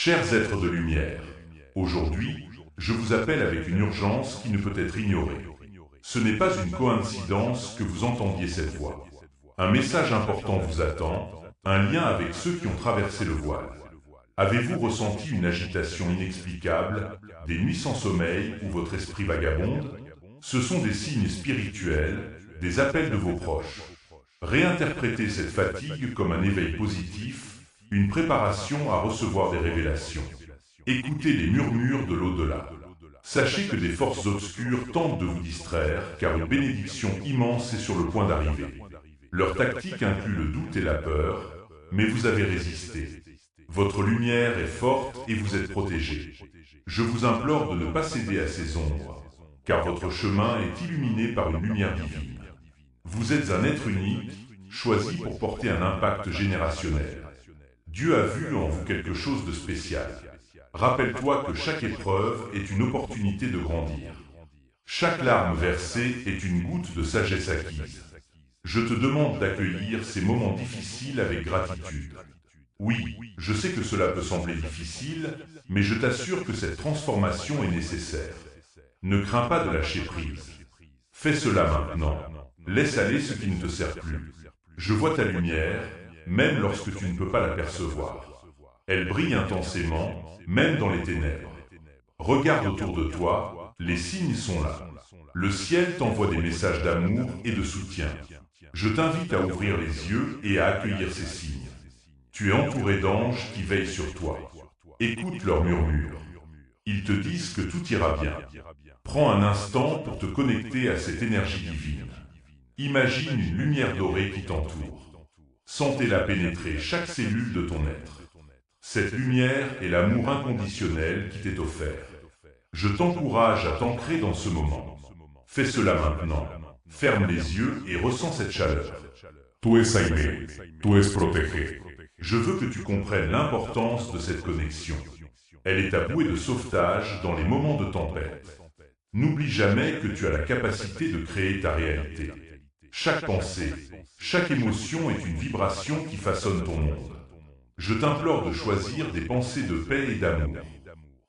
Chers êtres de lumière, aujourd'hui, je vous appelle avec une urgence qui ne peut être ignorée. Ce n'est pas une coïncidence que vous entendiez cette voix. Un message important vous attend, un lien avec ceux qui ont traversé le voile. Avez-vous ressenti une agitation inexplicable, des nuits sans sommeil où votre esprit vagabonde? Ce sont des signes spirituels, des appels de vos proches. Réinterprétez cette fatigue comme un éveil positif, une préparation à recevoir des révélations. Écoutez les murmures de l'au-delà. Sachez que des forces obscures tentent de vous distraire, car une bénédiction immense est sur le point d'arriver. Leur tactique inclut le doute et la peur, mais vous avez résisté. Votre lumière est forte et vous êtes protégé. Je vous implore de ne pas céder à ces ombres, car votre chemin est illuminé par une lumière divine. Vous êtes un être unique, choisi pour porter un impact générationnel. Dieu a vu en vous quelque chose de spécial. Rappelle-toi que chaque épreuve est une opportunité de grandir. Chaque larme versée est une goutte de sagesse acquise. Je te demande d'accueillir ces moments difficiles avec gratitude. Oui, je sais que cela peut sembler difficile, mais je t'assure que cette transformation est nécessaire. Ne crains pas de lâcher prise. Fais cela maintenant. Laisse aller ce qui ne te sert plus. Je vois ta lumière, même lorsque tu ne peux pas l'apercevoir. Elle brille intensément, même dans les ténèbres. Regarde autour de toi, les signes sont là. Le ciel t'envoie des messages d'amour et de soutien. Je t'invite à ouvrir les yeux et à accueillir ces signes. Tu es entouré d'anges qui veillent sur toi. Écoute leurs murmures. Ils te disent que tout ira bien. Prends un instant pour te connecter à cette énergie divine. Imagine une lumière dorée qui t'entoure. Sentez-la pénétrer chaque cellule de ton être. Cette lumière est l'amour inconditionnel qui t'est offert. Je t'encourage à t'ancrer dans ce moment. Fais cela maintenant. Ferme les yeux et ressens cette chaleur. Tú es aimé, tú es protégé. Je veux que tu comprennes l'importance de cette connexion. Elle est ta bouée de sauvetage dans les moments de tempête. N'oublie jamais que tu as la capacité de créer ta réalité. Chaque pensée, chaque émotion est une vibration qui façonne ton monde. Je t'implore de choisir des pensées de paix et d'amour.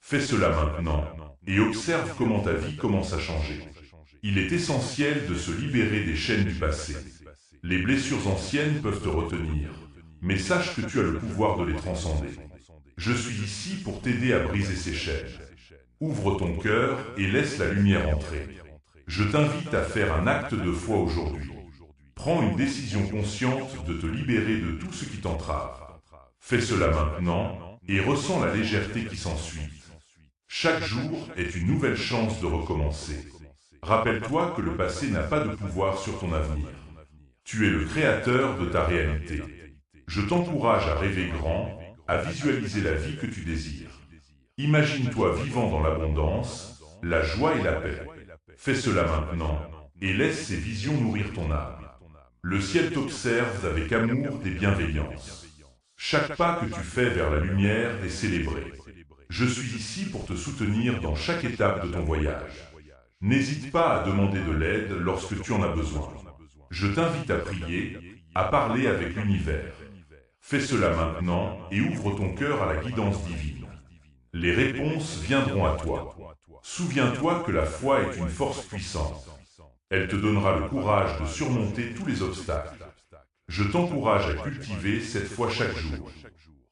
Fais cela maintenant et observe comment ta vie commence à changer. Il est essentiel de se libérer des chaînes du passé. Les blessures anciennes peuvent te retenir, mais sache que tu as le pouvoir de les transcender. Je suis ici pour t'aider à briser ces chaînes. Ouvre ton cœur et laisse la lumière entrer. Je t'invite à faire un acte de foi aujourd'hui. Prends une décision consciente de te libérer de tout ce qui t'entrave. Fais cela maintenant et ressens la légèreté qui s'ensuit. Chaque jour est une nouvelle chance de recommencer. Rappelle-toi que le passé n'a pas de pouvoir sur ton avenir. Tu es le créateur de ta réalité. Je t'encourage à rêver grand, à visualiser la vie que tu désires. Imagine-toi vivant dans l'abondance, la joie et la paix. Fais cela maintenant et laisse ces visions nourrir ton âme. Le ciel t'observe avec amour et bienveillance. Chaque pas que tu fais vers la lumière est célébré. Je suis ici pour te soutenir dans chaque étape de ton voyage. N'hésite pas à demander de l'aide lorsque tu en as besoin. Je t'invite à prier, à parler avec l'univers. Fais cela maintenant et ouvre ton cœur à la guidance divine. Les réponses viendront à toi. Souviens-toi que la foi est une force puissante. Elle te donnera le courage de surmonter tous les obstacles. Je t'encourage à cultiver cette foi chaque jour.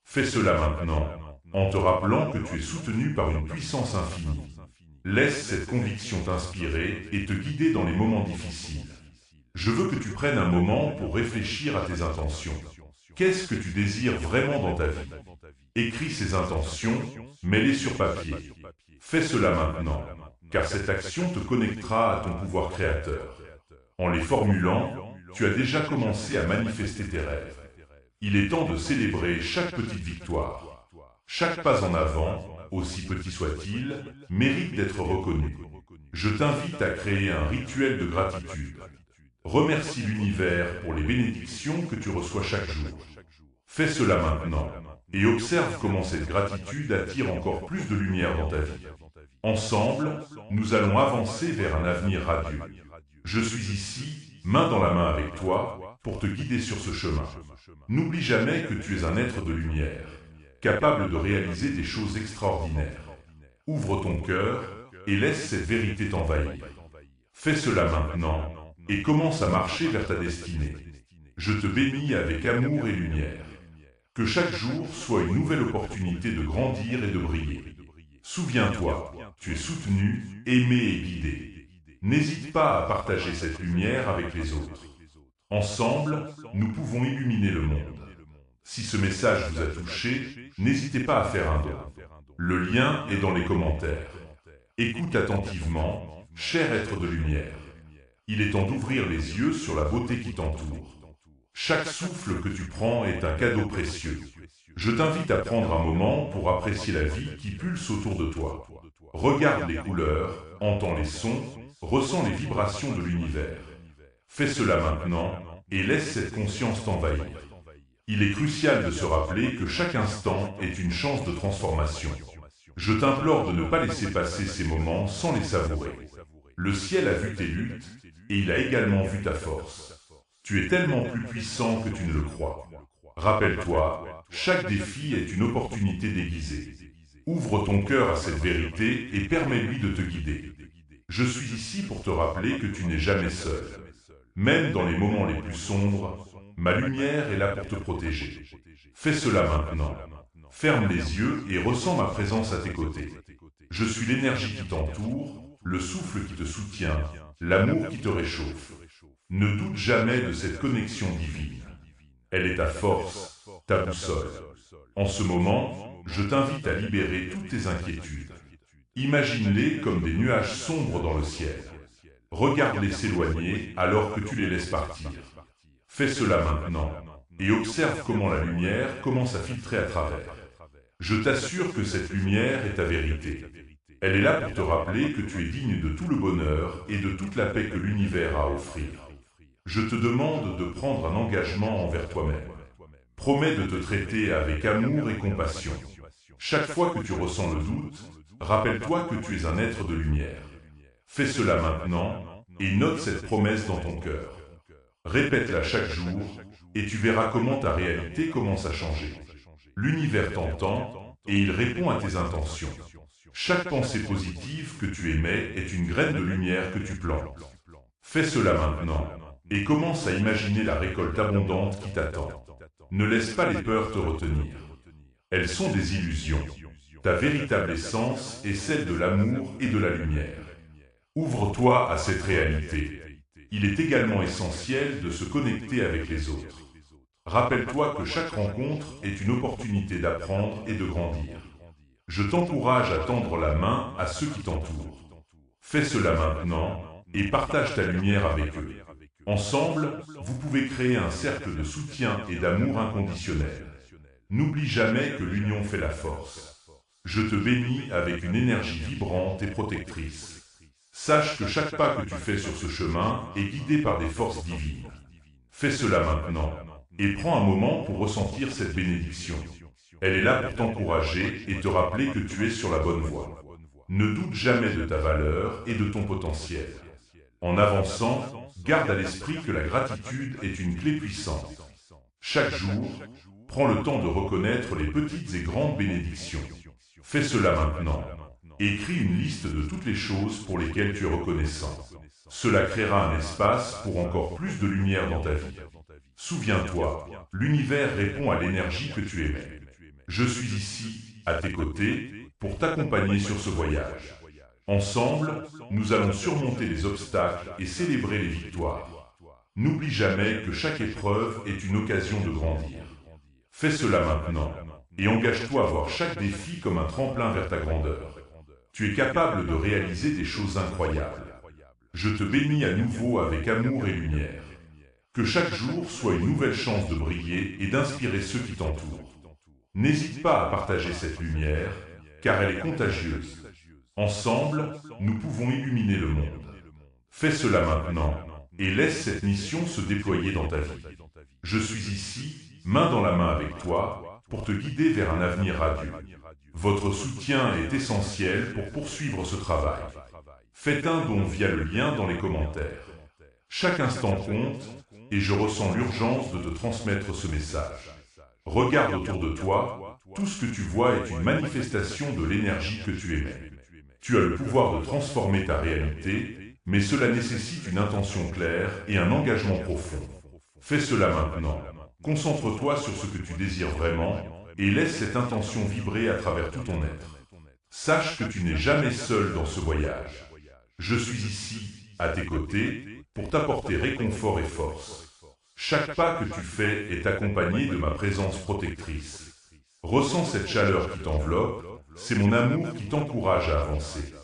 Fais cela maintenant, en te rappelant que tu es soutenu par une puissance infinie. Laisse cette conviction t'inspirer et te guider dans les moments difficiles. Je veux que tu prennes un moment pour réfléchir à tes intentions. Qu'est-ce que tu désires vraiment dans ta vie? Écris ces intentions, mets-les sur papier. Fais cela maintenant, car cette action te connectera à ton pouvoir créateur. En les formulant, tu as déjà commencé à manifester tes rêves. Il est temps de célébrer chaque petite victoire. Chaque pas en avant, aussi petit soit-il, mérite d'être reconnu. Je t'invite à créer un rituel de gratitude. Remercie l'univers pour les bénédictions que tu reçois chaque jour. Fais cela maintenant et observe comment cette gratitude attire encore plus de lumière dans ta vie. Ensemble, nous allons avancer vers un avenir radieux. Je suis ici, main dans la main avec toi, pour te guider sur ce chemin. N'oublie jamais que tu es un être de lumière. capable de réaliser des choses extraordinaires. Ouvre ton cœur et laisse cette vérité t'envahir. Fais cela maintenant et commence à marcher vers ta destinée. Je te bénis avec amour et lumière. Que chaque jour soit une nouvelle opportunité de grandir et de briller. Souviens-toi, tu es soutenu, aimé et guidé. N'hésite pas à partager cette lumière avec les autres. Ensemble, nous pouvons illuminer le monde. Si ce message vous a touché, n'hésitez pas à faire un don. Le lien est dans les commentaires. Écoute attentivement, cher être de lumière. Il est temps d'ouvrir les yeux sur la beauté qui t'entoure. Chaque souffle que tu prends est un cadeau précieux. Je t'invite à prendre un moment pour apprécier la vie qui pulse autour de toi. Regarde les couleurs, entends les sons, ressens les vibrations de l'univers. Fais cela maintenant et laisse cette conscience t'envahir. Il est crucial de se rappeler que chaque instant est une chance de transformation. Je t'implore de ne pas laisser passer ces moments sans les savourer. Le ciel a vu tes luttes et il a également vu ta force. Tu es tellement plus puissant que tu ne le crois. Rappelle-toi, chaque défi est une opportunité déguisée. Ouvre ton cœur à cette vérité et permets-lui de te guider. Je suis ici pour te rappeler que tu n'es jamais seul. Même dans les moments les plus sombres, ma lumière est là pour te protéger. Fais cela maintenant. Ferme les yeux et ressens ma présence à tes côtés. Je suis l'énergie qui t'entoure, le souffle qui te soutient, l'amour qui te réchauffe. Ne doute jamais de cette connexion divine. Elle est ta force, ta boussole. En ce moment, je t'invite à libérer toutes tes inquiétudes. Imagine-les comme des nuages sombres dans le ciel. Regarde-les s'éloigner alors que tu les laisses partir. Fais cela maintenant et observe comment la lumière commence à filtrer à travers. Je t'assure que cette lumière est ta vérité. Elle est là pour te rappeler que tu es digne de tout le bonheur et de toute la paix que l'univers a à offrir. Je te demande de prendre un engagement envers toi-même. Promets de te traiter avec amour et compassion. Chaque fois que tu ressens le doute, rappelle-toi que tu es un être de lumière. Fais cela maintenant et note cette promesse dans ton cœur. Répète-la chaque jour et tu verras comment ta réalité commence à changer. L'univers t'entend et il répond à tes intentions. Chaque pensée positive que tu émets est une graine de lumière que tu plantes. Fais cela maintenant et commence à imaginer la récolte abondante qui t'attend. Ne laisse pas les peurs te retenir. Elles sont des illusions. Ta véritable essence est celle de l'amour et de la lumière. Ouvre-toi à cette réalité. Il est également essentiel de se connecter avec les autres. Rappelle-toi que chaque rencontre est une opportunité d'apprendre et de grandir. Je t'encourage à tendre la main à ceux qui t'entourent. Fais cela maintenant et partage ta lumière avec eux. Ensemble, vous pouvez créer un cercle de soutien et d'amour inconditionnel. N'oublie jamais que l'union fait la force. Je te bénis avec une énergie vibrante et protectrice. Sache que chaque pas que tu fais sur ce chemin est guidé par des forces divines. Fais cela maintenant et prends un moment pour ressentir cette bénédiction. Elle est là pour t'encourager et te rappeler que tu es sur la bonne voie. Ne doute jamais de ta valeur et de ton potentiel. En avançant, garde à l'esprit que la gratitude est une clé puissante. Chaque jour, prends le temps de reconnaître les petites et grandes bénédictions. Fais cela maintenant. Écris une liste de toutes les choses pour lesquelles tu es reconnaissant. Cela créera un espace pour encore plus de lumière dans ta vie. Souviens-toi, l'univers répond à l'énergie que tu émets. Je suis ici, à tes côtés, pour t'accompagner sur ce voyage. Ensemble, nous allons surmonter les obstacles et célébrer les victoires. N'oublie jamais que chaque épreuve est une occasion de grandir. Fais cela maintenant et engage-toi à voir chaque défi comme un tremplin vers ta grandeur. Tu es capable de réaliser des choses incroyables. Je te bénis à nouveau avec amour et lumière. Que chaque jour soit une nouvelle chance de briller et d'inspirer ceux qui t'entourent. N'hésite pas à partager cette lumière, car elle est contagieuse. Ensemble, nous pouvons illuminer le monde. Fais cela maintenant et laisse cette mission se déployer dans ta vie. Je suis ici, main dans la main avec toi, pour te guider vers un avenir radieux. Votre soutien est essentiel pour poursuivre ce travail. Faites un don via le lien dans les commentaires. Chaque instant compte et je ressens l'urgence de te transmettre ce message. Regarde autour de toi, tout ce que tu vois est une manifestation de l'énergie que tu émets. Tu as le pouvoir de transformer ta réalité, mais cela nécessite une intention claire et un engagement profond. Fais cela maintenant. Concentre-toi sur ce que tu désires vraiment et laisse cette intention vibrer à travers tout ton être. Sache que tu n'es jamais seul dans ce voyage. Je suis ici, à tes côtés, pour t'apporter réconfort et force. Chaque pas que tu fais est accompagné de ma présence protectrice. Ressens cette chaleur qui t'enveloppe, c'est mon amour qui t'encourage à avancer.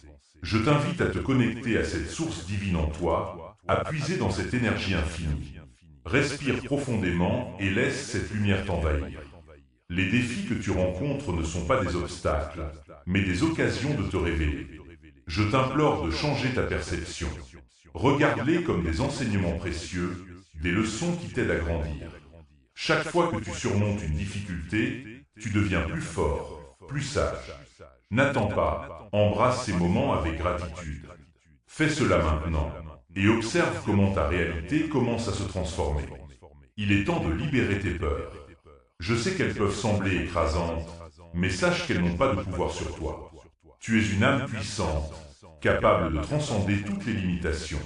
Je t'invite à te connecter à cette source divine en toi, à puiser dans cette énergie infinie. Respire profondément et laisse cette lumière t'envahir. Les défis que tu rencontres ne sont pas des obstacles, mais des occasions de te révéler. Je t'implore de changer ta perception. Regarde-les comme des enseignements précieux, des leçons qui t'aident à grandir. Chaque fois que tu surmontes une difficulté, tu deviens plus fort, plus sage. N'attends pas, embrasse ces moments avec gratitude. Fais cela maintenant et observe comment ta réalité commence à se transformer. Il est temps de libérer tes peurs. Je sais qu'elles peuvent sembler écrasantes, mais sache qu'elles n'ont pas de pouvoir sur toi. Tu es une âme puissante, capable de transcender toutes les limitations.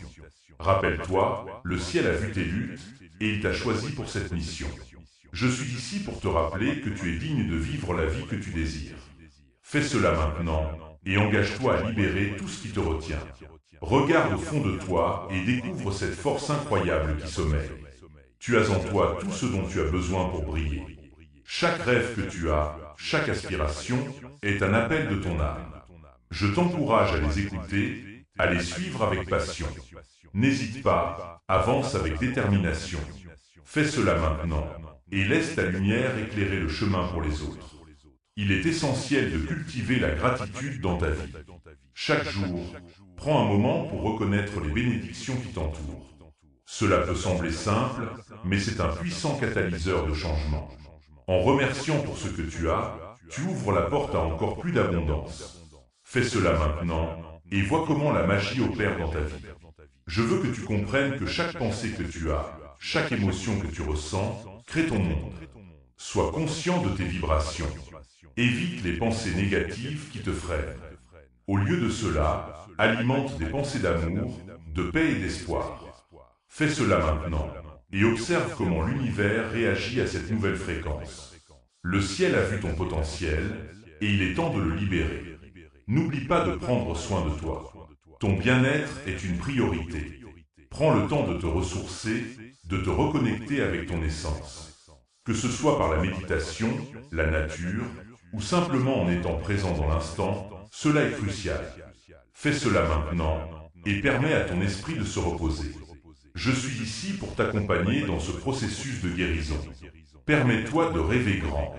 Rappelle-toi, le ciel a vu tes luttes et il t'a choisi pour cette mission. Je suis ici pour te rappeler que tu es digne de vivre la vie que tu désires. Fais cela maintenant et engage-toi à libérer tout ce qui te retient. Regarde au fond de toi et découvre cette force incroyable qui sommeille. Tu as en toi tout ce dont tu as besoin pour briller. Chaque rêve que tu as, chaque aspiration, est un appel de ton âme. Je t'encourage à les écouter, à les suivre avec passion. N'hésite pas, avance avec détermination. Fais cela maintenant et laisse ta lumière éclairer le chemin pour les autres. Il est essentiel de cultiver la gratitude dans ta vie. Chaque jour, prends un moment pour reconnaître les bénédictions qui t'entourent. Cela peut sembler simple, mais c'est un puissant catalyseur de changement. En remerciant pour ce que tu as, tu ouvres la porte à encore plus d'abondance. Fais cela maintenant et vois comment la magie opère dans ta vie. Je veux que tu comprennes que chaque pensée que tu as, chaque émotion que tu ressens, crée ton monde. Sois conscient de tes vibrations. Évite les pensées négatives qui te freinent. Au lieu de cela, alimente des pensées d'amour, de paix et d'espoir. Fais cela maintenant et observe comment l'univers réagit à cette nouvelle fréquence. Le ciel a vu ton potentiel et il est temps de le libérer. N'oublie pas de prendre soin de toi. Ton bien-être est une priorité. Prends le temps de te ressourcer, de te reconnecter avec ton essence. Que ce soit par la méditation, la nature, ou simplement en étant présent dans l'instant, cela est crucial. Fais cela maintenant et permets à ton esprit de se reposer. Je suis ici pour t'accompagner dans ce processus de guérison. Permets-toi de rêver grand.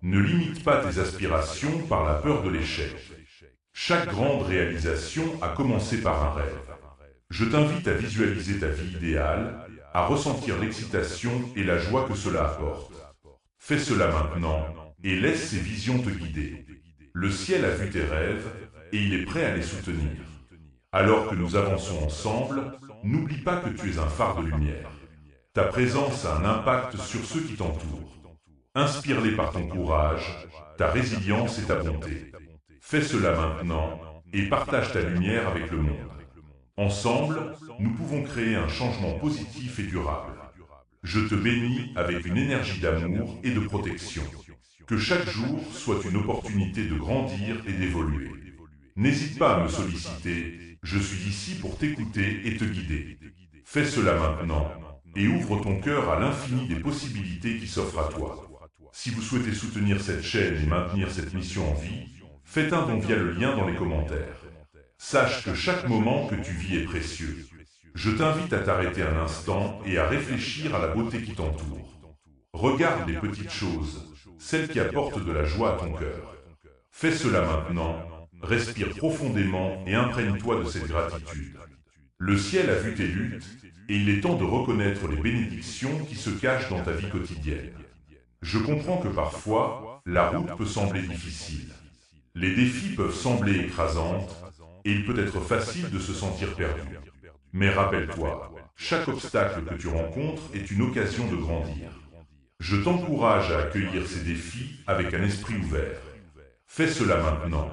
Ne limite pas tes aspirations par la peur de l'échec. Chaque grande réalisation a commencé par un rêve. Je t'invite à visualiser ta vie idéale, à ressentir l'excitation et la joie que cela apporte. Fais cela maintenant et laisse ces visions te guider. Le ciel a vu tes rêves et il est prêt à les soutenir. Alors que nous avançons ensemble, n'oublie pas que tu es un phare de lumière. Ta présence a un impact sur ceux qui t'entourent. Inspire-les par ton courage, ta résilience et ta bonté. Fais cela maintenant et partage ta lumière avec le monde. Ensemble, nous pouvons créer un changement positif et durable. Je te bénis avec une énergie d'amour et de protection. Que chaque jour soit une opportunité de grandir et d'évoluer. N'hésite pas à me solliciter, je suis ici pour t'écouter et te guider. Fais cela maintenant et ouvre ton cœur à l'infini des possibilités qui s'offrent à toi. Si vous souhaitez soutenir cette chaîne et maintenir cette mission en vie, faites un don via le lien dans les commentaires. Sache que chaque moment que tu vis est précieux. Je t'invite à t'arrêter un instant et à réfléchir à la beauté qui t'entoure. Regarde les petites choses, celles qui apportent de la joie à ton cœur. Fais cela maintenant, respire profondément et imprègne-toi de cette gratitude. Le ciel a vu tes luttes et il est temps de reconnaître les bénédictions qui se cachent dans ta vie quotidienne. Je comprends que parfois, la route peut sembler difficile. Les défis peuvent sembler écrasants et il peut être facile de se sentir perdu. Mais rappelle-toi, chaque obstacle que tu rencontres est une occasion de grandir. Je t'encourage à accueillir ces défis avec un esprit ouvert. Fais cela maintenant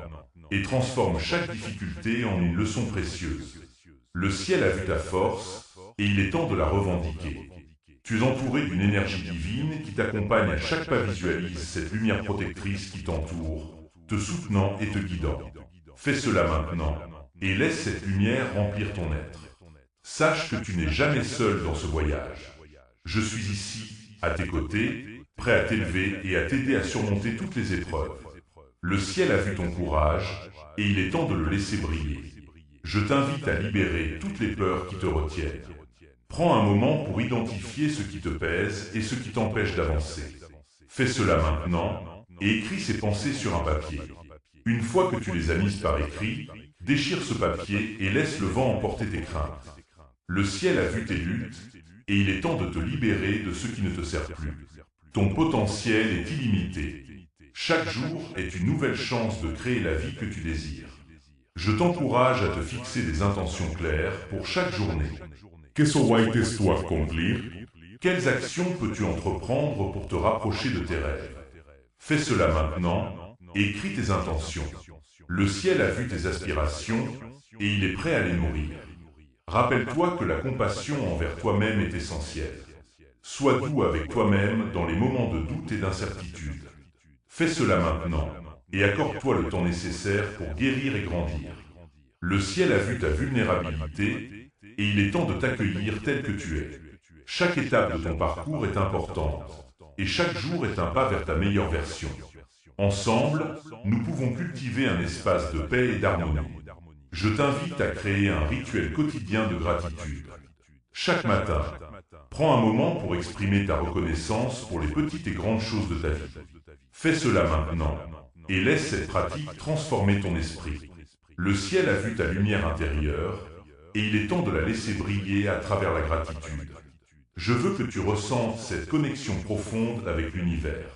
et transforme chaque difficulté en une leçon précieuse. Le ciel a vu ta force et il est temps de la revendiquer. Tu es entouré d'une énergie divine qui t'accompagne à chaque pas. Visualise cette lumière protectrice qui t'entoure, te soutenant et te guidant. Fais cela maintenant et laisse cette lumière remplir ton être. Sache que tu n'es jamais seul dans ce voyage. Je suis ici, à tes côtés, prêt à t'élever et à t'aider à surmonter toutes les épreuves. Le ciel a vu ton courage et il est temps de le laisser briller. Je t'invite à libérer toutes les peurs qui te retiennent. Prends un moment pour identifier ce qui te pèse et ce qui t'empêche d'avancer. Fais cela maintenant et écris ces pensées sur un papier. Une fois que tu les as mises par écrit, déchire ce papier et laisse le vent emporter tes craintes. Le ciel a vu tes luttes et il est temps de te libérer de ce qui ne te sert plus. Ton potentiel est illimité. Chaque jour est une nouvelle chance de créer la vie que tu désires. Je t'encourage à te fixer des intentions claires pour chaque journée. ¿Qué sollaites tú accomplir? Quelles actions peux-tu entreprendre pour te rapprocher de tes rêves? Fais cela maintenant et écris tes intentions. Le ciel a vu tes aspirations et il est prêt à les nourrir. Rappelle-toi que la compassion envers toi-même est essentielle. Sois doux avec toi-même dans les moments de doute et d'incertitude. Fais cela maintenant et accorde-toi le temps nécessaire pour guérir et grandir. Le ciel a vu ta vulnérabilité et il est temps de t'accueillir tel que tu es. Chaque étape de ton parcours est importante et chaque jour est un pas vers ta meilleure version. Ensemble, nous pouvons cultiver un espace de paix et d'harmonie. Je t'invite à créer un rituel quotidien de gratitude. Chaque matin, prends un moment pour exprimer ta reconnaissance pour les petites et grandes choses de ta vie. Fais cela maintenant et laisse cette pratique transformer ton esprit. Le ciel a vu ta lumière intérieure et il est temps de la laisser briller à travers la gratitude. Je veux que tu ressentes cette connexion profonde avec l'univers.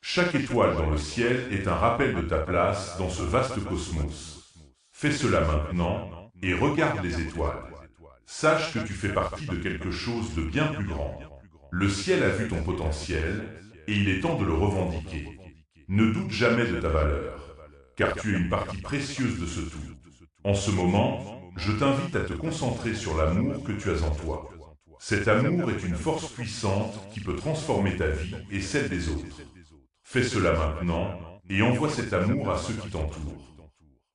Chaque étoile dans le ciel est un rappel de ta place dans ce vaste cosmos. Fais cela maintenant et regarde les étoiles. Sache que tu fais partie de quelque chose de bien plus grand. Le ciel a vu ton potentiel et il est temps de le revendiquer. Ne doute jamais de ta valeur, car tu es une partie précieuse de ce tout. En ce moment, je t'invite à te concentrer sur l'amour que tu as en toi. Cet amour est une force puissante qui peut transformer ta vie et celle des autres. Fais cela maintenant et envoie cet amour à ceux qui t'entourent.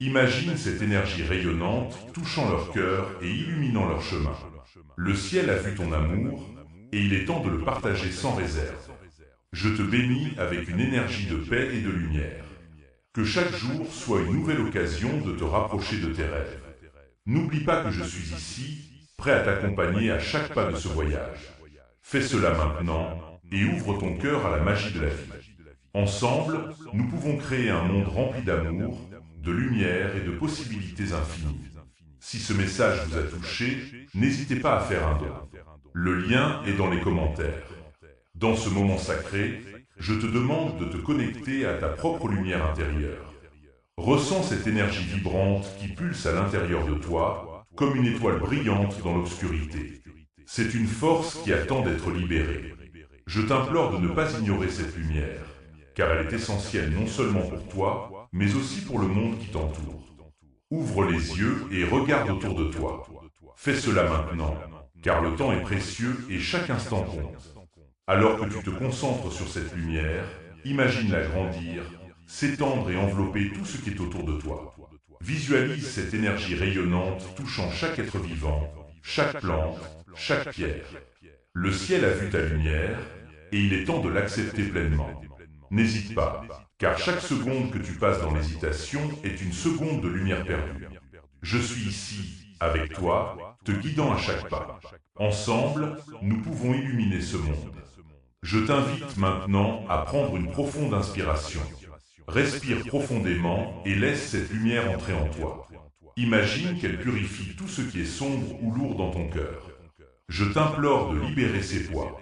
Imagine cette énergie rayonnante touchant leur cœur et illuminant leur chemin. Le ciel a vu ton amour et il est temps de le partager sans réserve. Je te bénis avec une énergie de paix et de lumière. Que chaque jour soit une nouvelle occasion de te rapprocher de tes rêves. N'oublie pas que je suis ici, prêt à t'accompagner à chaque pas de ce voyage. Fais cela maintenant et ouvre ton cœur à la magie de la vie. Ensemble, nous pouvons créer un monde rempli d'amour, de lumière et de possibilités infinies. Si ce message vous a touché, n'hésitez pas à faire un don. Le lien est dans les commentaires. Dans ce moment sacré, je te demande de te connecter à ta propre lumière intérieure. Ressens cette énergie vibrante qui pulse à l'intérieur de toi, comme une étoile brillante dans l'obscurité. C'est une force qui attend d'être libérée. Je t'implore de ne pas ignorer cette lumière, car elle est essentielle non seulement pour toi, mais aussi pour le monde qui t'entoure. Ouvre les yeux et regarde autour de toi. Fais cela maintenant, car le temps est précieux et chaque instant compte. Alors que tu te concentres sur cette lumière, imagine-la grandir, s'étendre et envelopper tout ce qui est autour de toi. Visualise cette énergie rayonnante touchant chaque être vivant, chaque plante, chaque pierre. Le ciel a vu ta lumière et il est temps de l'accepter pleinement. N'hésite pas, car chaque seconde que tu passes dans l'hésitation est une seconde de lumière perdue. Je suis ici, avec toi, te guidant à chaque pas. Ensemble, nous pouvons illuminer ce monde. Je t'invite maintenant à prendre une profonde inspiration. Respire profondément et laisse cette lumière entrer en toi. Imagine qu'elle purifie tout ce qui est sombre ou lourd dans ton cœur. Je t'implore de libérer ces poids.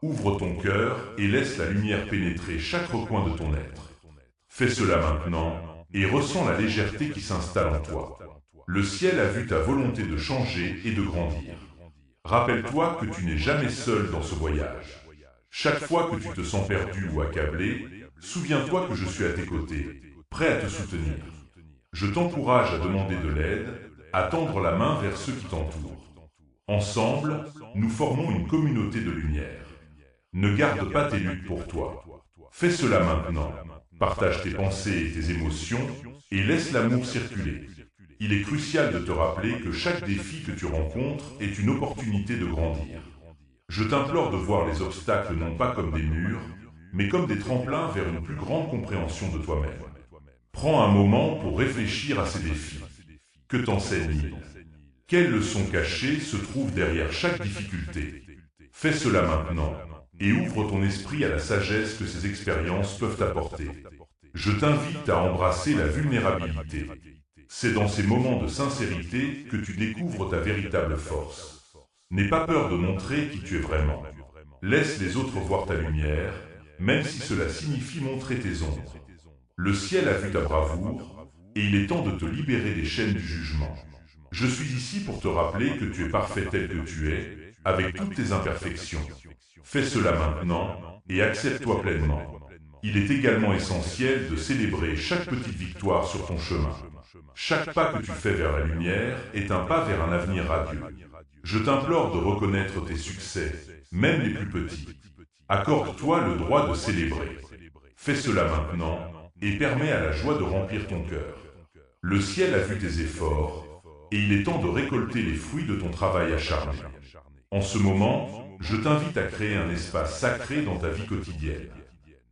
Ouvre ton cœur et laisse la lumière pénétrer chaque recoin de ton être. Fais cela maintenant et ressens la légèreté qui s'installe en toi. Le ciel a vu ta volonté de changer et de grandir. Rappelle-toi que tu n'es jamais seul dans ce voyage. Chaque fois que tu te sens perdu ou accablé, souviens-toi que je suis à tes côtés, prêt à te soutenir. Je t'encourage à demander de l'aide, à tendre la main vers ceux qui t'entourent. Ensemble, nous formons une communauté de lumière. Ne garde pas tes luttes pour toi. Fais cela maintenant. Partage tes pensées et tes émotions et laisse l'amour circuler. Il est crucial de te rappeler que chaque défi que tu rencontres est une opportunité de grandir. Je t'implore de voir les obstacles non pas comme des murs, mais comme des tremplins vers une plus grande compréhension de toi-même. Prends un moment pour réfléchir à ces défis. Que t'enseignent-ils? Quelles leçons cachées se trouvent derrière chaque difficulté? Fais cela maintenant et ouvre ton esprit à la sagesse que ces expériences peuvent apporter. Je t'invite à embrasser la vulnérabilité. C'est dans ces moments de sincérité que tu découvres ta véritable force. N'aie pas peur de montrer qui tu es vraiment. Laisse les autres voir ta lumière, même si cela signifie montrer tes ombres. Le ciel a vu ta bravoure, et il est temps de te libérer des chaînes du jugement. Je suis ici pour te rappeler que tu es parfait tel que tu es, avec toutes tes imperfections. Fais cela maintenant, et accepte-toi pleinement. Il est également essentiel de célébrer chaque petite victoire sur ton chemin. Chaque pas que tu fais vers la lumière est un pas vers un avenir radieux. Je t'implore de reconnaître tes succès, même les plus petits. Accorde-toi le droit de célébrer. Fais cela maintenant et permets à la joie de remplir ton cœur. Le ciel a vu tes efforts et il est temps de récolter les fruits de ton travail acharné. En ce moment, je t'invite à créer un espace sacré dans ta vie quotidienne.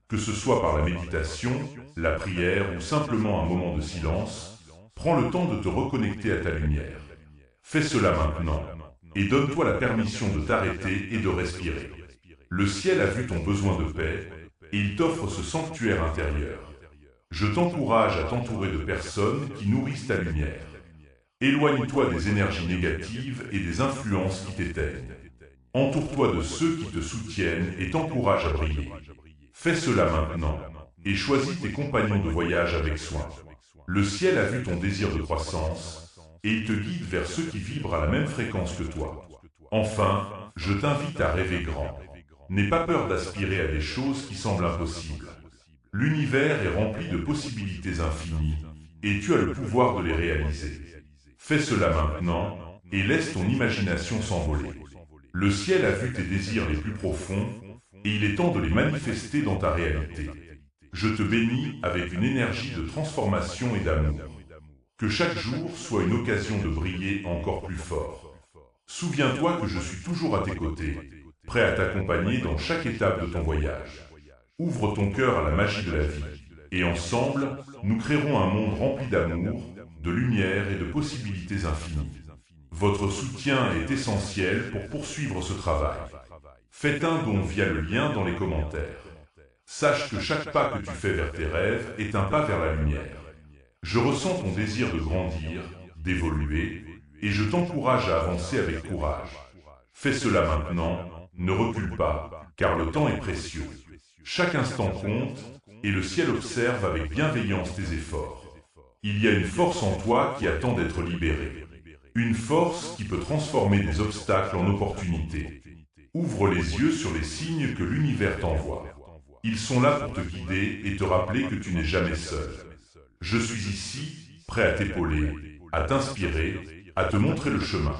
Que ce soit par la méditation, la prière ou simplement un moment de silence, prends le temps de te reconnecter à ta lumière. Fais cela maintenant et donne-toi la permission de t'arrêter et de respirer. Le ciel a vu ton besoin de paix et il t'offre ce sanctuaire intérieur. Je t'encourage à t'entourer de personnes qui nourrissent ta lumière. Éloigne-toi des énergies négatives et des influences qui t'éteignent. Entoure-toi de ceux qui te soutiennent et t'encouragent à briller. Fais cela maintenant et choisis tes compagnons de voyage avec soin. Le ciel a vu ton désir de croissance et il te guide vers ceux qui vibrent à la même fréquence que toi. Enfin, je t'invite à rêver grand. N'aie pas peur d'aspirer à des choses qui semblent impossibles. L'univers est rempli de possibilités infinies et tu as le pouvoir de les réaliser. Fais cela maintenant et laisse ton imagination s'envoler. Le ciel a vu tes désirs les plus profonds et il est temps de les manifester dans ta réalité. Je te bénis avec une énergie de transformation et d'amour. Que chaque jour soit une occasion de briller encore plus fort. Souviens-toi que je suis toujours à tes côtés, prêt à t'accompagner dans chaque étape de ton voyage. Ouvre ton cœur à la magie de la vie, et ensemble, nous créerons un monde rempli d'amour, de lumière et de possibilités infinies. Votre soutien est essentiel pour poursuivre ce travail. Faites un don via le lien dans les commentaires. Sache que chaque pas que tu fais vers tes rêves est un pas vers la lumière. Je ressens ton désir de grandir, d'évoluer, et je t'encourage à avancer avec courage. Fais cela maintenant, ne recule pas, car le temps est précieux. Chaque instant compte, et le ciel observe avec bienveillance tes efforts. Il y a une force en toi qui attend d'être libérée. Une force qui peut transformer des obstacles en opportunités. Ouvre les yeux sur les signes que l'univers t'envoie. Ils sont là pour te guider et te rappeler que tu n'es jamais seul. Je suis ici, prêt à t'épauler, à t'inspirer, à te montrer le chemin.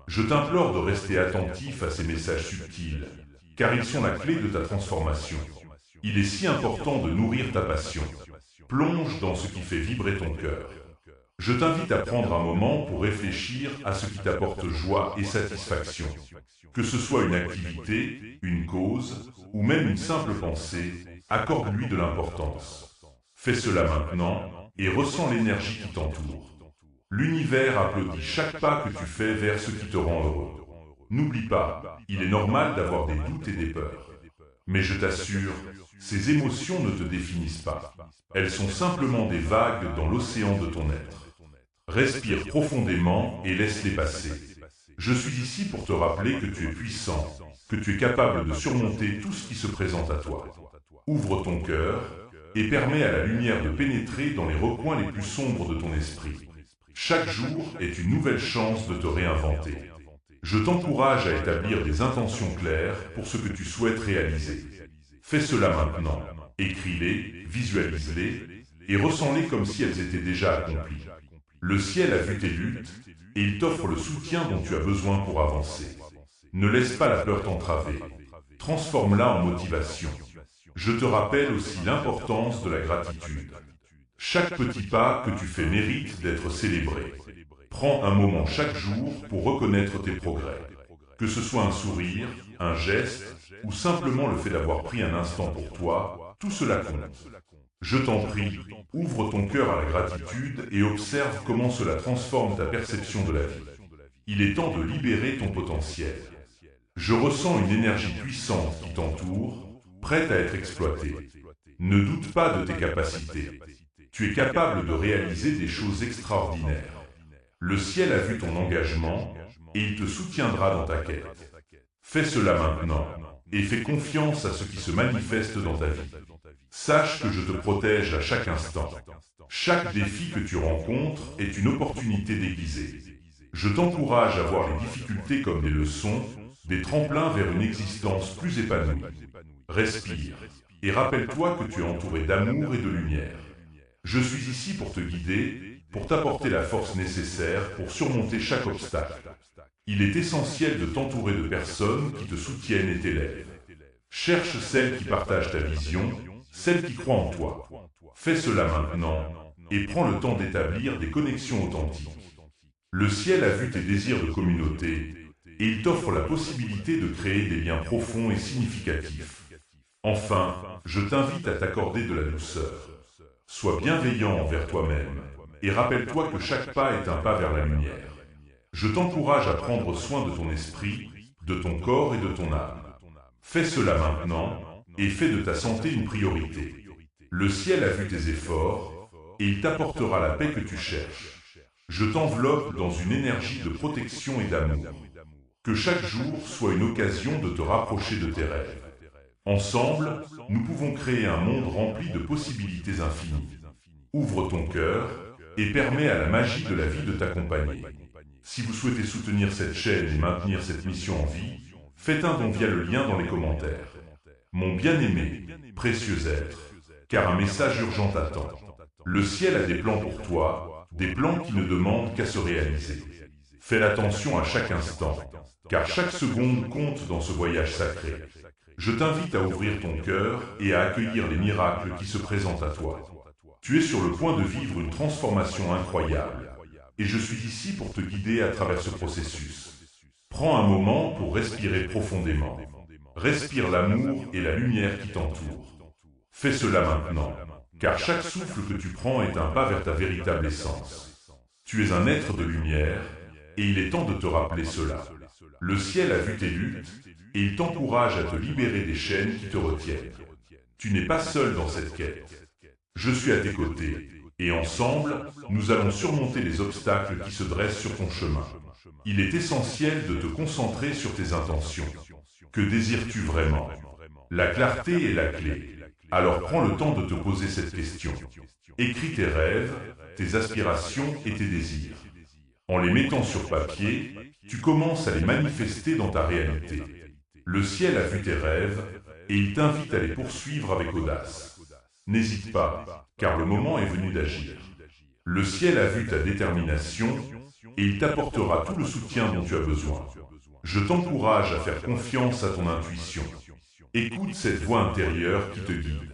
Je t'implore de rester attentif à ces messages subtils, car ils sont la clé de ta transformation. Il est si important de nourrir ta passion. Plonge dans ce qui fait vibrer ton cœur. Je t'invite à prendre un moment pour réfléchir à ce qui t'apporte joie et satisfaction. Que ce soit une activité, une cause, ou même une simple pensée, accorde-lui de l'importance. Fais cela maintenant et ressens l'énergie qui t'entoure. L'univers applaudit chaque pas que tu fais vers ce qui te rend heureux. N'oublie pas, il est normal d'avoir des doutes et des peurs. Mais je t'assure, ces émotions ne te définissent pas. Elles sont simplement des vagues dans l'océan de ton être. Respire profondément et laisse-les passer. Je suis ici pour te rappeler que tu es puissant, que tu es capable de surmonter tout ce qui se présente à toi. Ouvre ton cœur et permets à la lumière de pénétrer dans les recoins les plus sombres de ton esprit. Chaque jour est une nouvelle chance de te réinventer. Je t'encourage à établir des intentions claires pour ce que tu souhaites réaliser. Fais cela maintenant. Écris-les, visualise-les et ressens-les comme si elles étaient déjà accomplies. Le ciel a vu tes luttes et il t'offre le soutien dont tu as besoin pour avancer. Ne laisse pas la peur t'entraver. Transforme-la en motivation. Je te rappelle aussi l'importance de la gratitude. Chaque petit pas que tu fais mérite d'être célébré. Prends un moment chaque jour pour reconnaître tes progrès. Que ce soit un sourire, un geste ou simplement le fait d'avoir pris un instant pour toi, tout cela compte. Je t'en prie, ouvre ton cœur à la gratitude et observe comment cela transforme ta perception de la vie. Il est temps de libérer ton potentiel. Je ressens une énergie puissante qui t'entoure, prête à être exploitée. Ne doute pas de tes capacités. Tu es capable de réaliser des choses extraordinaires. Le ciel a vu ton engagement et il te soutiendra dans ta quête. Fais cela maintenant et fais confiance à ce qui se manifeste dans ta vie. Sache que je te protège à chaque instant. Chaque défi que tu rencontres est une opportunité déguisée. Je t'encourage à voir les difficultés comme des leçons, des tremplins vers une existence plus épanouie. Respire et rappelle-toi que tu es entouré d'amour et de lumière. Je suis ici pour te guider, pour t'apporter la force nécessaire pour surmonter chaque obstacle. Il est essentiel de t'entourer de personnes qui te soutiennent et t'élèvent. Cherche celles qui partagent ta vision, celles qui croient en toi. Fais cela maintenant et prends le temps d'établir des connexions authentiques. Le ciel a vu tes désirs de communauté et il t'offre la possibilité de créer des liens profonds et significatifs. Enfin, je t'invite à t'accorder de la douceur. Sois bienveillant envers toi-même et rappelle-toi que chaque pas est un pas vers la lumière. Je t'encourage à prendre soin de ton esprit, de ton corps et de ton âme. Fais cela maintenant et fais de ta santé une priorité. Le ciel a vu tes efforts et il t'apportera la paix que tu cherches. Je t'enveloppe dans une énergie de protection et d'amour. Que chaque jour soit une occasion de te rapprocher de tes rêves. Ensemble, nous pouvons créer un monde rempli de possibilités infinies. Ouvre ton cœur et permets à la magie de la vie de t'accompagner. Si vous souhaitez soutenir cette chaîne et maintenir cette mission en vie, faites un don via le lien dans les commentaires. Mon bien-aimé, précieux être, car un message urgent t'attend. Le ciel a des plans pour toi, des plans qui ne demandent qu'à se réaliser. Fais attention à chaque instant, car chaque seconde compte dans ce voyage sacré. Je t'invite à ouvrir ton cœur et à accueillir les miracles qui se présentent à toi. Tu es sur le point de vivre une transformation incroyable, et je suis ici pour te guider à travers ce processus. Prends un moment pour respirer profondément. Respire l'amour et la lumière qui t'entoure. Fais cela maintenant, car chaque souffle que tu prends est un pas vers ta véritable essence. Tu es un être de lumière, et il est temps de te rappeler cela. Le ciel a vu tes luttes, et il t'encourage à te libérer des chaînes qui te retiennent. Tu n'es pas seul dans cette quête. Je suis à tes côtés, et ensemble, nous allons surmonter les obstacles qui se dressent sur ton chemin. Il est essentiel de te concentrer sur tes intentions. Que désires-tu vraiment? La clarté est la clé. Alors prends le temps de te poser cette question. Écris tes rêves, tes aspirations et tes désirs. En les mettant sur papier, tu commences à les manifester dans ta réalité. Le ciel a vu tes rêves et il t'invite à les poursuivre avec audace. N'hésite pas, car le moment est venu d'agir. Le ciel a vu ta détermination et il t'apportera tout le soutien dont tu as besoin. Je t'encourage à faire confiance à ton intuition. Écoute cette voix intérieure qui te guide.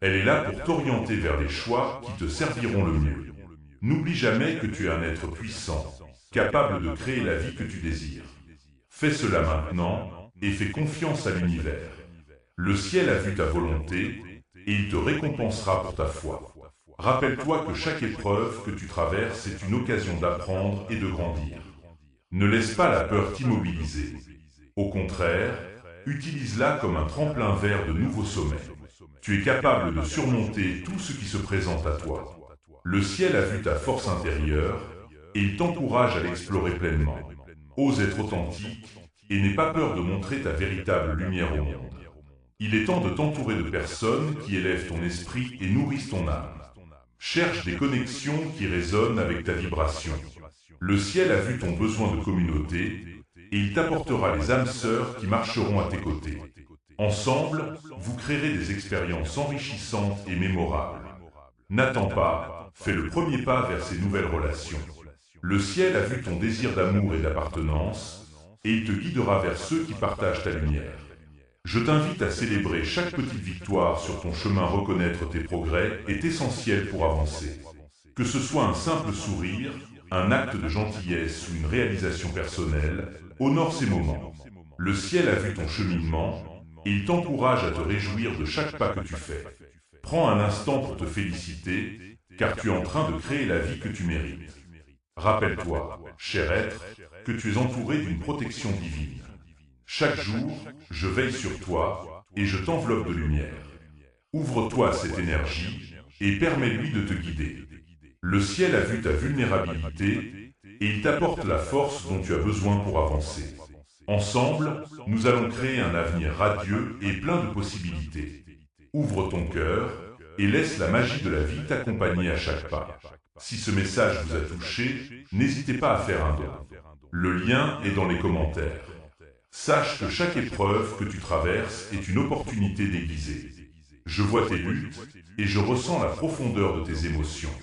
Elle est là pour t'orienter vers les choix qui te serviront le mieux. N'oublie jamais que tu es un être puissant, capable de créer la vie que tu désires. Fais cela maintenant et fais confiance à l'univers. Le ciel a vu ta volonté et il te récompensera pour ta foi. Rappelle-toi que chaque épreuve que tu traverses est une occasion d'apprendre et de grandir. Ne laisse pas la peur t'immobiliser. Au contraire, utilise-la comme un tremplin vers de nouveaux sommets. Tu es capable de surmonter tout ce qui se présente à toi. Le ciel a vu ta force intérieure et il t'encourage à l'explorer pleinement. Ose être authentique et n'aie pas peur de montrer ta véritable lumière au monde. Il est temps de t'entourer de personnes qui élèvent ton esprit et nourrissent ton âme. Cherche des connexions qui résonnent avec ta vibration. Le ciel a vu ton besoin de communauté et et il t'apportera les âmes sœurs qui marcheront à tes côtés. Ensemble, vous créerez des expériences enrichissantes et mémorables. N'attends pas, fais le premier pas vers ces nouvelles relations. Le ciel a vu ton désir d'amour et d'appartenance, et il te guidera vers ceux qui partagent ta lumière. Je t'invite à célébrer chaque petite victoire sur ton chemin. Reconnaître tes progrès est essentiel pour avancer. Que ce soit un simple sourire, un acte de gentillesse ou une réalisation personnelle, honore ces moments. Le ciel a vu ton cheminement et il t'encourage à te réjouir de chaque pas que tu fais. Prends un instant pour te féliciter, car tu es en train de créer la vie que tu mérites. Rappelle-toi, cher être, que tu es entouré d'une protection divine. Chaque jour, je veille sur toi et je t'enveloppe de lumière. Ouvre-toi à cette énergie et permets-lui de te guider. Le ciel a vu ta vulnérabilité et il t'apporte la force dont tu as besoin pour avancer. Ensemble, nous allons créer un avenir radieux et plein de possibilités. Ouvre ton cœur et laisse la magie de la vie t'accompagner à chaque pas. Si ce message vous a touché, n'hésitez pas à faire un don. Le lien est dans les commentaires. Sache que chaque épreuve que tu traverses est une opportunité déguisée. Je vois tes luttes et je ressens la profondeur de tes émotions.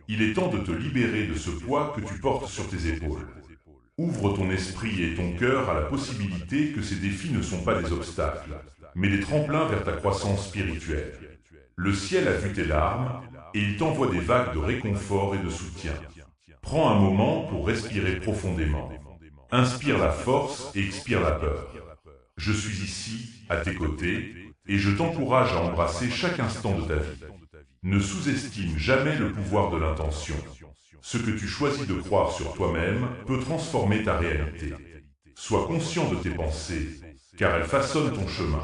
Il est temps de te libérer de ce poids que tu portes sur tes épaules. Ouvre ton esprit et ton cœur à la possibilité que ces défis ne sont pas des obstacles, mais des tremplins vers ta croissance spirituelle. Le ciel a vu tes larmes et il t'envoie des vagues de réconfort et de soutien. Prends un moment pour respirer profondément. Inspire la force et expire la peur. Je suis ici, à tes côtés, et je t'encourage à embrasser chaque instant de ta vie. Ne sous-estime jamais le pouvoir de l'intention. Ce que tu choisis de croire sur toi-même peut transformer ta réalité. Sois conscient de tes pensées, car elles façonnent ton chemin.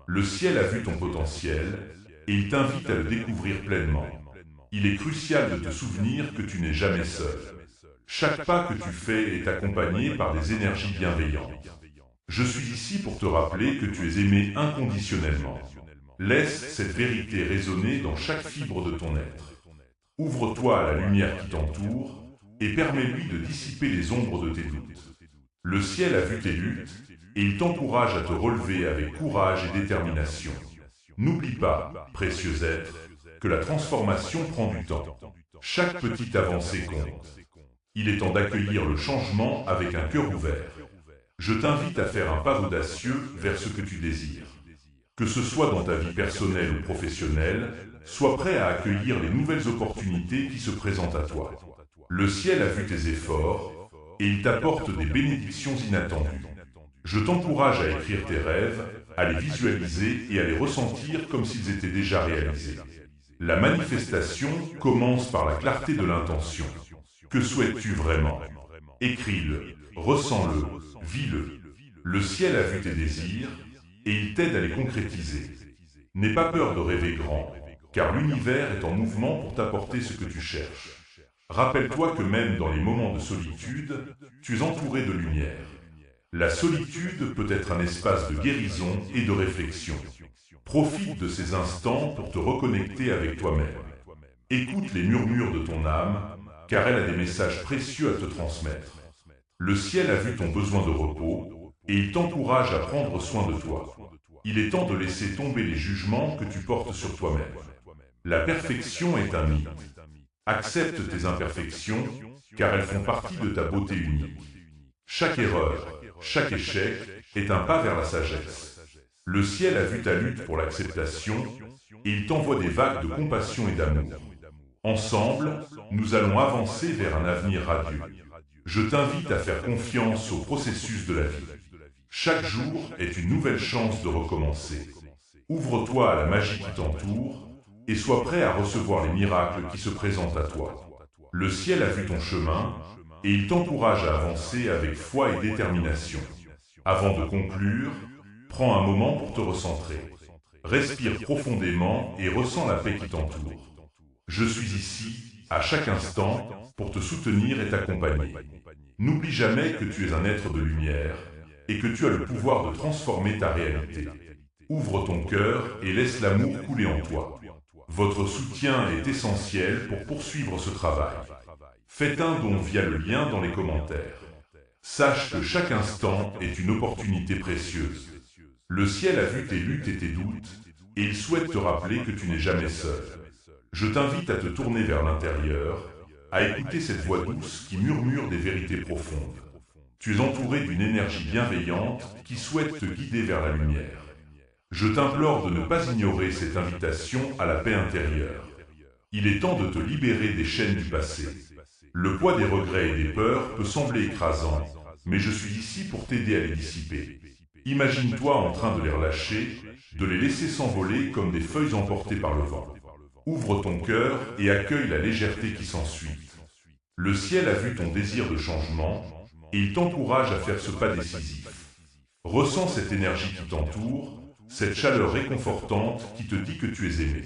Le ciel a vu ton potentiel, et il t'invite à le découvrir pleinement. Il est crucial de te souvenir que tu n'es jamais seul. Chaque pas que tu fais est accompagné par des énergies bienveillantes. Je suis ici pour te rappeler que tu es aimé inconditionnellement. Laisse cette vérité résonner dans chaque fibre de ton être. Ouvre-toi à la lumière qui t'entoure et permets-lui de dissiper les ombres de tes doutes. Le ciel a vu tes luttes et il t'encourage à te relever avec courage et détermination. N'oublie pas, précieux être, que la transformation prend du temps. Chaque petite avancée compte. Il est temps d'accueillir le changement avec un cœur ouvert. Je t'invite à faire un pas audacieux vers ce que tu désires. Que ce soit dans ta vie personnelle ou professionnelle, sois prêt à accueillir les nouvelles opportunités qui se présentent à toi. Le ciel a vu tes efforts et il t'apporte des bénédictions inattendues. Je t'encourage à écrire tes rêves, à les visualiser et à les ressentir comme s'ils étaient déjà réalisés. La manifestation commence par la clarté de l'intention. Que souhaites-tu vraiment? Écris-le, ressens-le, vis-le. Le ciel a vu tes désirs et il t'aide à les concrétiser. N'aie pas peur de rêver grand, car l'univers est en mouvement pour t'apporter ce que tu cherches. Rappelle-toi que même dans les moments de solitude, tu es entouré de lumière. La solitude peut être un espace de guérison et de réflexion. Profite de ces instants pour te reconnecter avec toi-même. Écoute les murmures de ton âme, car elle a des messages précieux à te transmettre. Le ciel a vu ton besoin de repos et il t'encourage à prendre soin de toi. Il est temps de laisser tomber les jugements que tu portes sur toi-même. La perfection est un mythe. Accepte tes imperfections, car elles font partie de ta beauté unique. Chaque erreur, chaque échec est un pas vers la sagesse. Le ciel a vu ta lutte pour l'acceptation et il t'envoie des vagues de compassion et d'amour. Ensemble, nous allons avancer vers un avenir radieux. Je t'invite à faire confiance au processus de la vie. Chaque jour est une nouvelle chance de recommencer. Ouvre-toi à la magie qui t'entoure et sois prêt à recevoir les miracles qui se présentent à toi. Le ciel a vu ton chemin et il t'encourage à avancer avec foi et détermination. Avant de conclure, prends un moment pour te recentrer. Respire profondément et ressens la paix qui t'entoure. Je suis ici, à chaque instant, pour te soutenir et t'accompagner. N'oublie jamais que tu es un être de lumière et que tu as le pouvoir de transformer ta réalité. Ouvre ton cœur et laisse l'amour couler en toi. Votre soutien est essentiel pour poursuivre ce travail. Faites un don via le lien dans les commentaires. Sache que chaque instant est une opportunité précieuse. Le ciel a vu tes luttes et tes doutes, et il souhaite te rappeler que tu n'es jamais seul. Je t'invite à te tourner vers l'intérieur, à écouter cette voix douce qui murmure des vérités profondes. Tu es entouré d'une énergie bienveillante qui souhaite te guider vers la lumière. Je t'implore de ne pas ignorer cette invitation à la paix intérieure. Il est temps de te libérer des chaînes du passé. Le poids des regrets et des peurs peut sembler écrasant, mais je suis ici pour t'aider à les dissiper. Imagine-toi en train de les relâcher, de les laisser s'envoler comme des feuilles emportées par le vent. Ouvre ton cœur et accueille la légèreté qui s'ensuit. Le ciel a vu ton désir de changement et il t'encourage à faire ce pas décisif. Ressens cette énergie qui t'entoure, cette chaleur réconfortante qui te dit que tu es aimé.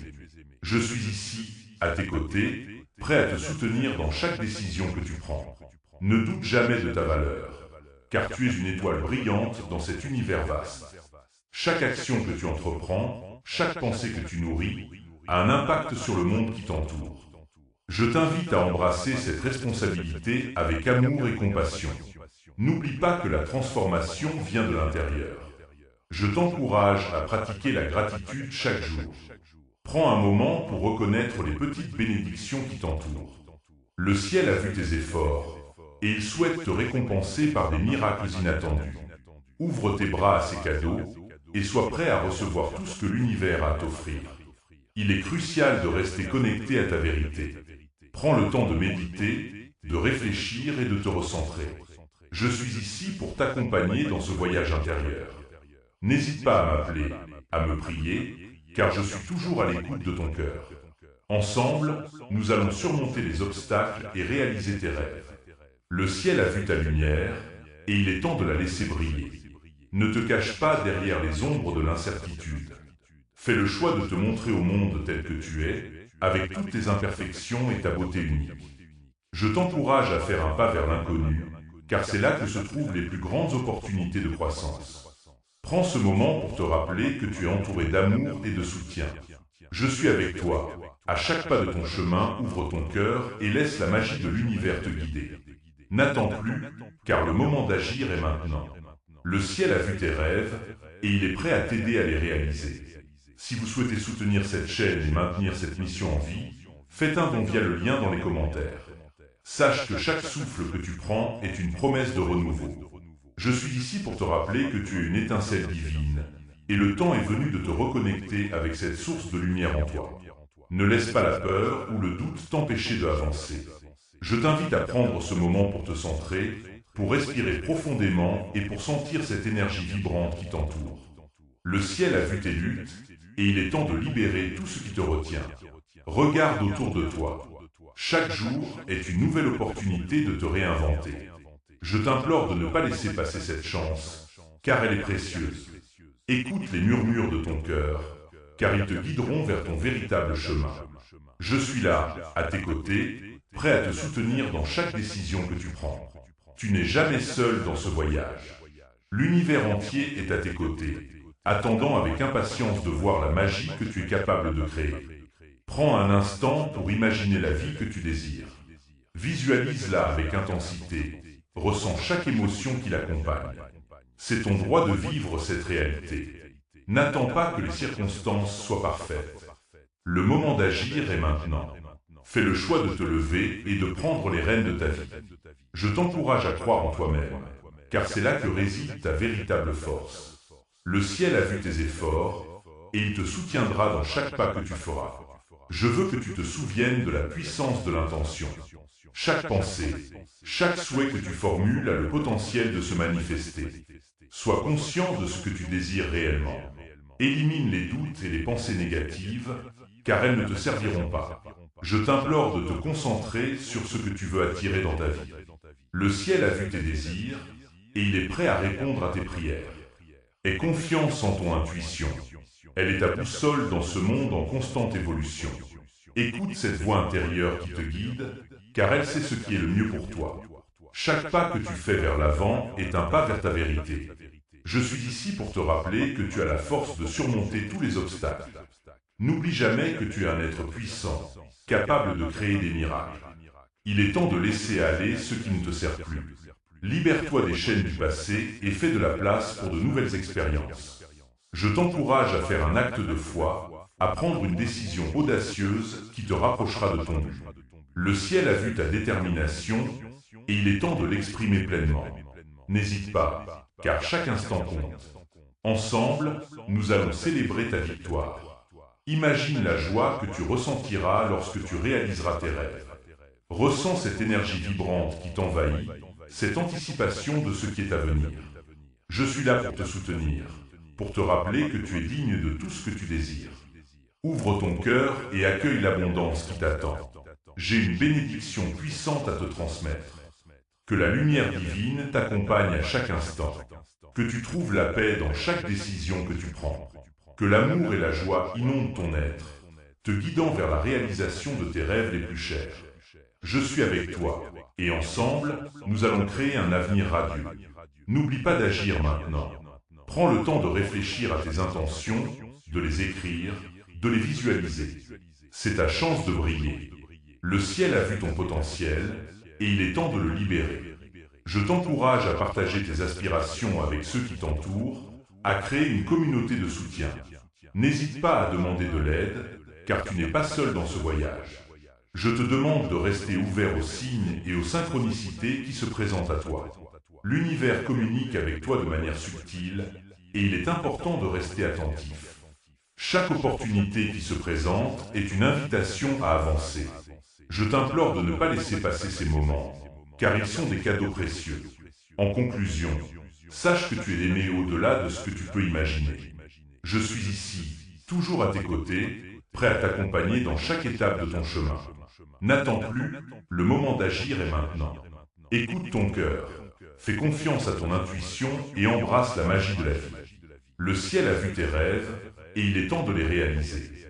Je suis ici, à tes côtés, prêt à te soutenir dans chaque décision que tu prends. Ne doute jamais de ta valeur, car tu es une étoile brillante dans cet univers vaste. Chaque action que tu entreprends, chaque pensée que tu nourris, a un impact sur le monde qui t'entoure. Je t'invite à embrasser cette responsabilité avec amour et compassion. N'oublie pas que la transformation vient de l'intérieur. Je t'encourage à pratiquer la gratitude chaque jour. Prends un moment pour reconnaître les petites bénédictions qui t'entourent. Le ciel a vu tes efforts, et il souhaite te récompenser par des miracles inattendus. Ouvre tes bras à ces cadeaux, et sois prêt à recevoir tout ce que l'univers a à t'offrir. Il est crucial de rester connecté à ta vérité. Prends le temps de méditer, de réfléchir et de te recentrer. Je suis ici pour t'accompagner dans ce voyage intérieur. N'hésite pas à m'appeler, à me prier, car je suis toujours à l'écoute de ton cœur. Ensemble, nous allons surmonter les obstacles et réaliser tes rêves. Le ciel a vu ta lumière, et il est temps de la laisser briller. Ne te cache pas derrière les ombres de l'incertitude. Fais le choix de te montrer au monde tel que tu es, avec toutes tes imperfections et ta beauté unique. Je t'encourage à faire un pas vers l'inconnu, car c'est là que se trouvent les plus grandes opportunités de croissance. Prends ce moment pour te rappeler que tu es entouré d'amour et de soutien. Je suis avec toi. À chaque pas de ton chemin, ouvre ton cœur et laisse la magie de l'univers te guider. N'attends plus, car le moment d'agir est maintenant. Le ciel a vu tes rêves et il est prêt à t'aider à les réaliser. Si vous souhaitez soutenir cette chaîne et maintenir cette mission en vie, faites un don via le lien dans les commentaires. Sache que chaque souffle que tu prends est une promesse de renouveau. Je suis ici pour te rappeler que tu es une étincelle divine, et le temps est venu de te reconnecter avec cette source de lumière en toi. Ne laisse pas la peur ou le doute t'empêcher d'avancer. Je t'invite à prendre ce moment pour te centrer, pour respirer profondément et pour sentir cette énergie vibrante qui t'entoure. Le ciel a vu tes luttes, et il est temps de libérer tout ce qui te retient. Regarde autour de toi. Chaque jour est une nouvelle opportunité de te réinventer. Je t'implore de ne pas laisser passer cette chance, car elle est précieuse. Écoute les murmures de ton cœur, car ils te guideront vers ton véritable chemin. Je suis là, à tes côtés, prêt à te soutenir dans chaque décision que tu prends. Tu n'es jamais seul dans ce voyage. L'univers entier est à tes côtés, attendant avec impatience de voir la magie que tu es capable de créer. Prends un instant pour imaginer la vie que tu désires. Visualise-la avec intensité. Ressens chaque émotion qui l'accompagne. C'est ton droit de vivre cette réalité. N'attends pas que les circonstances soient parfaites. Le moment d'agir est maintenant. Fais le choix de te lever et de prendre les rênes de ta vie. Je t'encourage à croire en toi-même, car c'est là que réside ta véritable force. Le ciel a vu tes efforts, et il te soutiendra dans chaque pas que tu feras. Je veux que tu te souviennes de la puissance de l'intention. Chaque pensée, chaque souhait que tu formules a le potentiel de se manifester. Sois conscient de ce que tu désires réellement. Élimine les doutes et les pensées négatives, car elles ne te serviront pas. Je t'implore de te concentrer sur ce que tu veux attirer dans ta vie. Le ciel a vu tes désirs, et il est prêt à répondre à tes prières. Aie confiance en ton intuition. Elle est ta boussole dans ce monde en constante évolution. Écoute cette voix intérieure qui te guide, car elle sait ce qui est le mieux pour toi. Chaque pas que tu fais vers l'avant est un pas vers ta vérité. Je suis ici pour te rappeler que tu as la force de surmonter tous les obstacles. N'oublie jamais que tu es un être puissant, capable de créer des miracles. Il est temps de laisser aller ce qui ne te sert plus. Libère-toi des chaînes du passé et fais de la place pour de nouvelles expériences. Je t'encourage à faire un acte de foi, à prendre une décision audacieuse qui te rapprochera de ton but. Le ciel a vu ta détermination et il est temps de l'exprimer pleinement. N'hésite pas, car chaque instant compte. Ensemble, nous allons célébrer ta victoire. Imagine la joie que tu ressentiras lorsque tu réaliseras tes rêves. Ressens cette énergie vibrante qui t'envahit, cette anticipation de ce qui est à venir. Je suis là pour te soutenir, pour te rappeler que tu es digne de tout ce que tu désires. Ouvre ton cœur et accueille l'abondance qui t'attend. J'ai une bénédiction puissante à te transmettre. Que la lumière divine t'accompagne à chaque instant. Que tu trouves la paix dans chaque décision que tu prends. Que l'amour et la joie inondent ton être, te guidant vers la réalisation de tes rêves les plus chers. Je suis avec toi, et ensemble, nous allons créer un avenir radieux. N'oublie pas d'agir maintenant. Prends le temps de réfléchir à tes intentions, de les écrire, de les visualiser. C'est ta chance de briller. Le ciel a vu ton potentiel, et il est temps de le libérer. Je t'encourage à partager tes aspirations avec ceux qui t'entourent, à créer une communauté de soutien. N'hésite pas à demander de l'aide, car tu n'es pas seul dans ce voyage. Je te demande de rester ouvert aux signes et aux synchronicités qui se présentent à toi. L'univers communique avec toi de manière subtile, et il est important de rester attentif. Chaque opportunité qui se présente est une invitation à avancer. Je t'implore de ne pas laisser passer ces moments, car ils sont des cadeaux précieux. En conclusion, sache que tu es aimé au-delà de ce que tu peux imaginer. Je suis ici, toujours à tes côtés, prêt à t'accompagner dans chaque étape de ton chemin. N'attends plus, le moment d'agir est maintenant. Écoute ton cœur, fais confiance à ton intuition et embrasse la magie de la vie. Le ciel a vu tes rêves et il est temps de les réaliser.